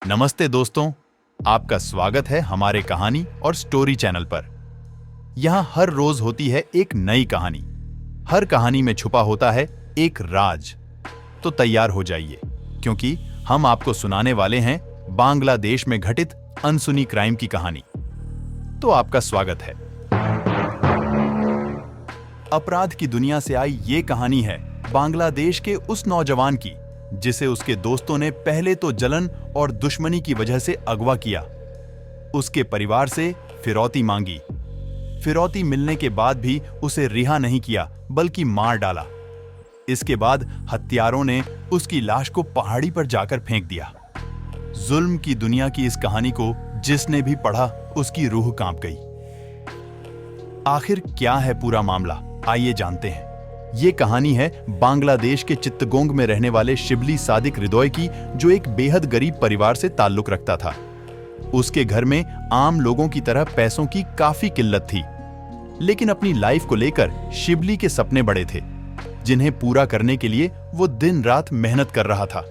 नमस्ते दोस्तों, आपका स्वागत है हमारे कहानी और स्टोरी चैनल पर। यहाँ हर रोज होती है एक नई कहानी। हर कहानी में छुपा होता है एक राज। तो तैयार हो जाइए, क्योंकि हम आपको सुनाने वाले हैं बांग्लादेश में घटित अनसुनी क्राइम की कहानी। तो आपका स्वागत है। अपराध की दुनिया से आई ये कहानी है बांग्लादेश के उस नौजवान की जिसे उसके दोस्तों ने पहले तो जलन और दुश्मनी की वजह से अगवा किया। उसके परिवार से फिरौती मांगी। फिरौती मिलने के बाद भी उसे रिहा नहीं किया, बल्कि मार डाला। इसके बाद हत्यारों ने उसकी लाश को पहाड़ी पर जाकर फेंक दिया। जुल्म की दुनिया की इस कहानी को जिसने भी पढ़ा, उसकी रूह कांप गई। आखिर क्या है पूरा मामला, आइए जानते हैं। ये कहानी है बांग्लादेश के चित्तगोंग में रहने वाले शिबली सादिक हृदय की, जो एक बेहद गरीब परिवार से ताल्लुक रखता था। उसके घर में आम लोगों की तरह पैसों की काफी किल्लत थी, लेकिन अपनी लाइफ को लेकर शिबली के सपने बड़े थे, जिन्हें पूरा करने के लिए वो दिन रात मेहनत कर रहा था।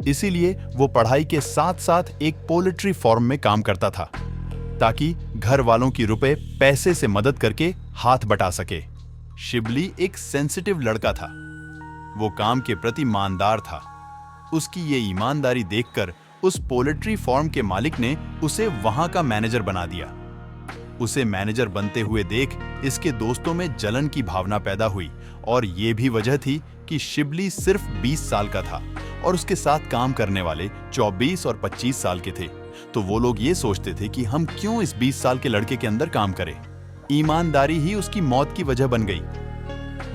इसीलिए वो पढ़ाई के साथ साथ एक पोल्ट्री फार्म में काम करता था, ताकि घर वालों की रुपए पैसे से मदद करके हाथ बटा सके। शिबली एक सेंसिटिव लड़का था। वो काम के प्रति ईमानदार था। उसकी ये ईमानदारी देखकर उस पोल्ट्री फार्म के मालिक ने उसे वहां का मैनेजर बना दिया। उसे मैनेजर बनते हुए देख इसके दोस्तों में जलन की भावना पैदा हुई, और ये भी वजह थी कि शिबली सिर्फ 20 साल का था और उसके साथ काम करने वाले 24 और 25 साल के थे। तो वो लोग ये सोचते थे कि हम क्यों इस 20 साल के लड़के के अंदर काम करें। ईमानदारी ही उसकी मौत की वजह बन गई।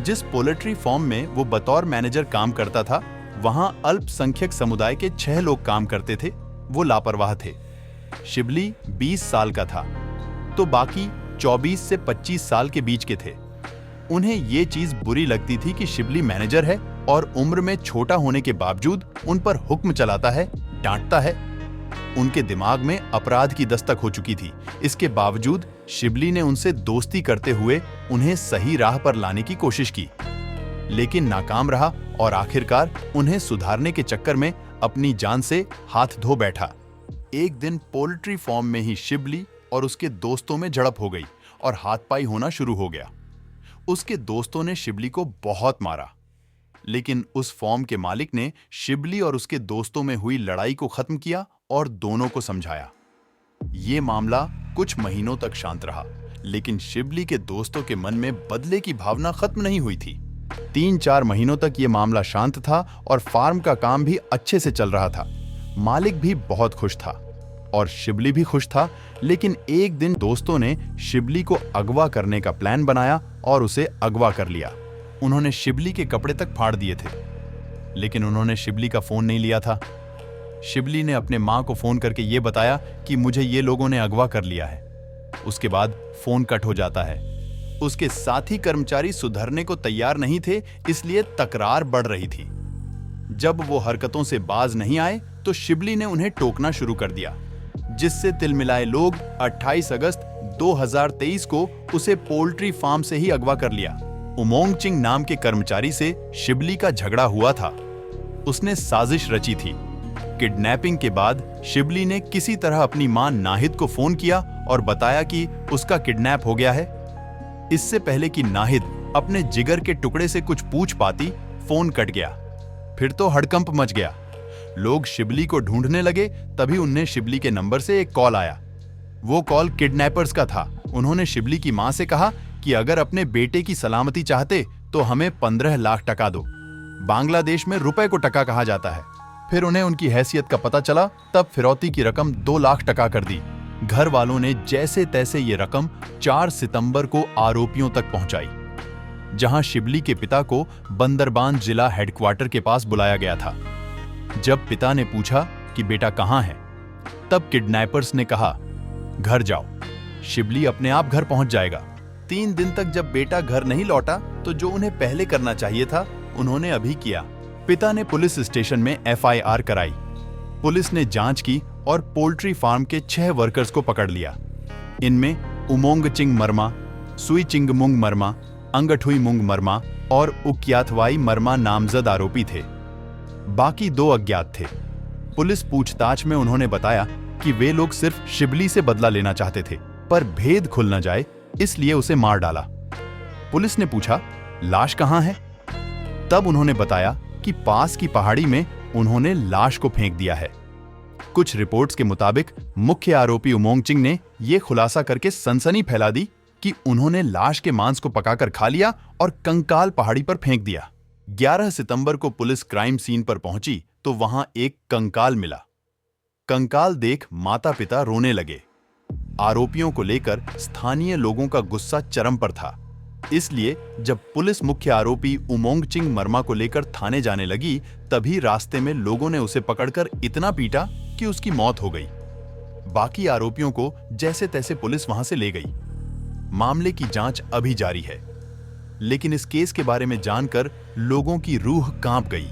जिस पोल्ट्री फार्म में वो बतौर मैनेजर काम करता था, वहां अल्पसंख्यक समुदाय के 6 लोग काम करते थे। वो लापरवाह थे। शिबली 20 साल का था, तो बाकी 24 से 25 साल के बीच के थे। उन्हें ये चीज बुरी लगती थी कि शिबली मैनेजर है और उम्र में छोटा होने के बावजूद उन पर हुक्म चलाता है, डांटता है। उनके दिमाग में अपराध की दस्तक हो चुकी थी। इसके बावजूद शिबली ने उनसे दोस्ती करते हुए उन्हें सही राह पर लाने की कोशिश की, लेकिन नाकाम रहा और आखिरकार उन्हें सुधारने के चक्कर में अपनी जान से हाथ धो बैठा। एक दिन पोल्ट्री फार्म में ही शिबली और उसके दोस्तों में झड़प हो गई और हाथपाई होना शुरू हो गया। उसके दोस्तों ने शिबली को बहुत मारा, लेकिन उस फार्म के मालिक ने शिबली और उसके दोस्तों में हुई लड़ाई को खत्म किया और दोनों को समझाया। ये मामला कुछ महीनों तक शांत रहा, लेकिन शिबली के दोस्तों के मन में बदले की भावना खत्म नहीं हुई थी। 3-4 महीनों तक ये मामला शांत था और फार्म का काम भी अच्छे से चल रहा था। मालिक भी बहुत खुश था और शिबली भी खुश था। लेकिन एक दिन दोस्तों ने शिबली को अगवा करने का प्लान बनाया और उसे अगवा कर लिया। उन्होंने शिबली के कपड़े तक फाड़ दिए थे, लेकिन उन्होंने शिबली का फोन नहीं लिया था। शिबली ने अपने मां को फोन करके ये बताया कि मुझे ये लोगों ने अगवा कर लिया है। उसके बाद फोन कट हो जाता है। उसके साथी कर्मचारी सुधरने को तैयार नहीं थे, इसलिए तकरार बढ़ रही थी। जब वो हरकतों से बाज नहीं आए तो शिबली ने उन्हें टोकना शुरू कर दिया, जिससे तिलमिलाए लोग 28 अगस्त 2023 को उसे पोल्ट्री फार्म से ही अगवा कर लिया। उमोंग चिंग नाम के कर्मचारी से शिबली का झगड़ा हुआ था। उसने साजिश रची थी। किडनैपिंग के बाद शिबली ने किसी तरह अपनी मां नाहिद को फोन किया और बताया कि उसका किडनैप हो गया है। इससे पहले कि नाहिद अपने जिगर के टुकड़े से कुछ पूछ पाती, फोन कट गया। फिर तो हड़कंप मच गया। लोग शिबली को ढूंढने लगे। तभी उन्हें शिबली के नंबर से एक कॉल आया। वो कॉल किडनैपर्स का था। उन्होंने शिबली की मां से कहा कि अगर अपने बेटे की सलामती चाहते तो हमें 15 लाख टका दो। बांग्लादेश में रुपए को टका कहा जाता है। फिर उन्हें उनकी हैसियत का पता चला, तब फिरौती की रकम 2 लाख टका कर दी। घर वालों ने जैसे तैसे ये रकम 4 सितंबर को आरोपियों तक पहुंचाई, जहां शिबली के पिता को बंदरबान जिला हेडक्वार्टर के पास बुलाया गया था। जब पिता ने पूछा कि बेटा कहां है, तब किडनैपर्स ने कहा घर जाओ, शिबली अपने आप घर पहुंच जाएगा। 3 दिन तक जब बेटा घर नहीं लौटा तो जो उन्हें पहले करना चाहिए था, उन्होंने अभी किया। पिता ने पुलिस स्टेशन में FIR कराई। पुलिस ने जांच की और पोल्ट्री फार्म के 6 वर्कर्स को पकड़ लिया। इनमें उमोंग चिंग मरमा, सुई चिंगमुंग मरमा, अंगठुई मुंग मरमा और उक्याथवाई मरमा नामजद आरोपी थे। बाकी 2 अज्ञात थे। पुलिस पूछताछ में उन्होंने बताया कि वे लोग सिर्फ शिबली से बदला लेना चाहते थे, पर भेद खुल न जाए इसलिए उसे मार डाला। पुलिस ने पूछा, लाश कहां है? तब उन्होंने बताया कि पास की पहाड़ी में उन्होंने लाश को फेंक दिया है। कुछ रिपोर्ट्स के मुताबिक मुख्य आरोपी उमोंग चिंग ने यह खुलासा करके सनसनी फैला दी कि उन्होंने लाश के मांस को पकाकर खा लिया और कंकाल पहाड़ी पर फेंक दिया। 11 सितंबर को पुलिस क्राइम सीन पर पहुंची तो वहां एक कंकाल मिला। कंकाल देख माता-पिता रोने लगे। आरोपियों को लेकर स्थानीय लोगों का गुस्सा चरम पर था। इसलिए जब पुलिस मुख्य आरोपी उमोंग चिंग मरमा को लेकर थाने जाने लगी, तभी रास्ते में लोगों ने उसे पकड़कर इतना पीटा कि उसकी मौत हो गई। बाकी आरोपियों को जैसे तैसे पुलिस वहां से ले गई। मामले की जांच अभी जारी है, लेकिन इस केस के बारे में जानकर लोगों की रूह कांप गई।